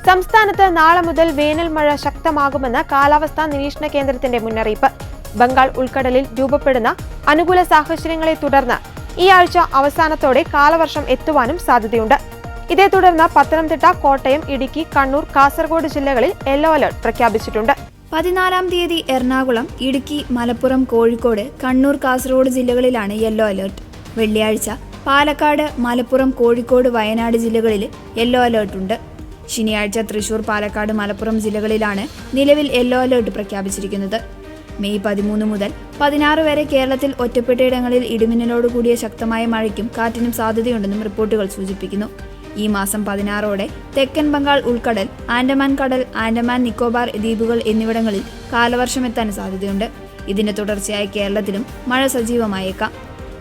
സംസ്ഥാനത്ത് നാളെ മുതൽ വേനൽ മഴ ശക്തമാകുമെന്ന് കാലാവസ്ഥാ നിരീക്ഷണ കേന്ദ്രത്തിന്റെ മുന്നറിയിപ്പ്. ബംഗാൾ ഉൾക്കടലിൽ രൂപപ്പെടുന്ന അനുകൂല സാഹചര്യങ്ങളെ തുടർന്ന് ഈ ആഴ്ച അവസാനത്തോടെ കാലവർഷം എത്തുവാനും സാധ്യതയുണ്ട്. ഇതേ തുടർന്ന് പത്തനംതിട്ട, കോട്ടയം, ഇടുക്കി, കണ്ണൂർ, കാസർഗോഡ് ജില്ലകളിൽ യെല്ലോ അലർട്ട് പ്രഖ്യാപിച്ചിട്ടുണ്ട്. 14-ാം തീയതി എറണാകുളം, ഇടുക്കി, മലപ്പുറം, കോഴിക്കോട്, കണ്ണൂർ, കാസർഗോഡ് ജില്ലകളിലാണ് യെല്ലോ അലർട്ട്. വെള്ളിയാഴ്ച പാലക്കാട്, മലപ്പുറം, കോഴിക്കോട്, വയനാട് ജില്ലകളിൽ യെല്ലോ അലർട്ട് ഉണ്ട്. ശനിയാഴ്ച തൃശൂർ, പാലക്കാട്, മലപ്പുറം ജില്ലകളിലാണ് നിലവിൽ യെല്ലോ അലർട്ട് പ്രഖ്യാപിച്ചിരിക്കുന്നത്. മെയ് 13 മുതൽ 16 വരെ കേരളത്തിൽ ഒറ്റപ്പെട്ടയിടങ്ങളിൽ ഇടിമിന്നലോടുകൂടിയ ശക്തമായ മഴയ്ക്കും കാറ്റിനും സാധ്യതയുണ്ടെന്നും റിപ്പോർട്ടുകൾ സൂചിപ്പിക്കുന്നു. ഈ മാസം 16ഓടെ തെക്കൻ ബംഗാൾ ഉൾക്കടൽ, ആൻഡമാൻ കടൽ, ആൻഡമാൻ നിക്കോബാർ ദ്വീപുകൾ എന്നിവിടങ്ങളിൽ കാലവർഷമെത്താൻ സാധ്യതയുണ്ട്. ഇതിന്റെ തുടർച്ചയായി കേരളത്തിലും മഴ സജീവമായേക്കാം.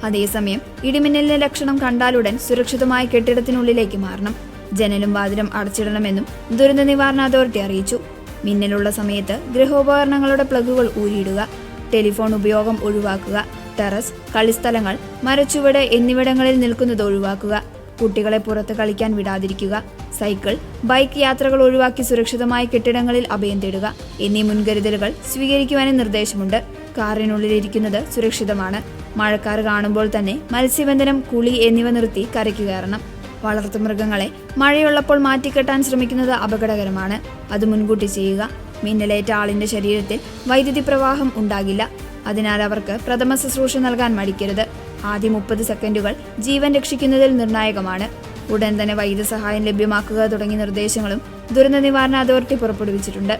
അതേസമയം ഇടിമിന്നലിന്റെ ലക്ഷണം കണ്ടാലുടൻ സുരക്ഷിതമായ കെട്ടിടത്തിനുള്ളിലേക്ക് മാറണം. ജനലും വാതിലും അടച്ചിടണമെന്നും ദുരന്ത നിവാരണ അതോറിറ്റി അറിയിച്ചു. മിന്നലുള്ള സമയത്ത് ഗൃഹോപകരണങ്ങളുടെ പ്ലഗുകൾ ഊരിയിടുക, ടെലിഫോൺ ഉപയോഗം ഒഴിവാക്കുക, ടെറസ്, കളിസ്ഥലങ്ങൾ, മരച്ചുവട് എന്നിവിടങ്ങളിൽ നിൽക്കുന്നത് ഒഴിവാക്കുക, കുട്ടികളെ പുറത്ത് കളിക്കാൻ വിടാതിരിക്കുക, സൈക്കിൾ, ബൈക്ക് യാത്രകൾ ഒഴിവാക്കി സുരക്ഷിതമായ കെട്ടിടങ്ങളിൽ അഭയം തേടുക എന്നീ മുൻകരുതലുകൾ സ്വീകരിക്കുവാനും നിർദ്ദേശമുണ്ട്. കാറിനുള്ളിലിരിക്കുന്നത് സുരക്ഷിതമാണ്. മഴക്കാർ കാണുമ്പോൾ തന്നെ മത്സ്യബന്ധനം, കുളി എന്നിവ നിർത്തി കരയ്ക്ക് കയറണം. വളർത്തുമൃഗങ്ങളെ മഴയുള്ളപ്പോൾ മാറ്റിക്കെട്ടാൻ ശ്രമിക്കുന്നത് അപകടകരമാണ്. അത് മുൻകൂട്ടി ചെയ്യുക. മിന്നലേറ്റ ആളിന്റെ ശരീരത്തിൽ വൈദ്യുതി പ്രവാഹം ഉണ്ടാകില്ല. അതിനാൽ അവർക്ക് പ്രഥമ ശുശ്രൂഷ നൽകാൻ മടിക്കരുത്. ആദ്യ 30 സെക്കൻഡുകൾ ജീവൻ രക്ഷിക്കുന്നതിൽ നിർണായകമാണ്. ഉടൻ തന്നെ വൈദ്യസഹായം ലഭ്യമാക്കുക തുടങ്ങിയ നിർദ്ദേശങ്ങളും ദുരന്ത നിവാരണ അതോറിറ്റി പുറപ്പെടുവിച്ചിട്ടുണ്ട്.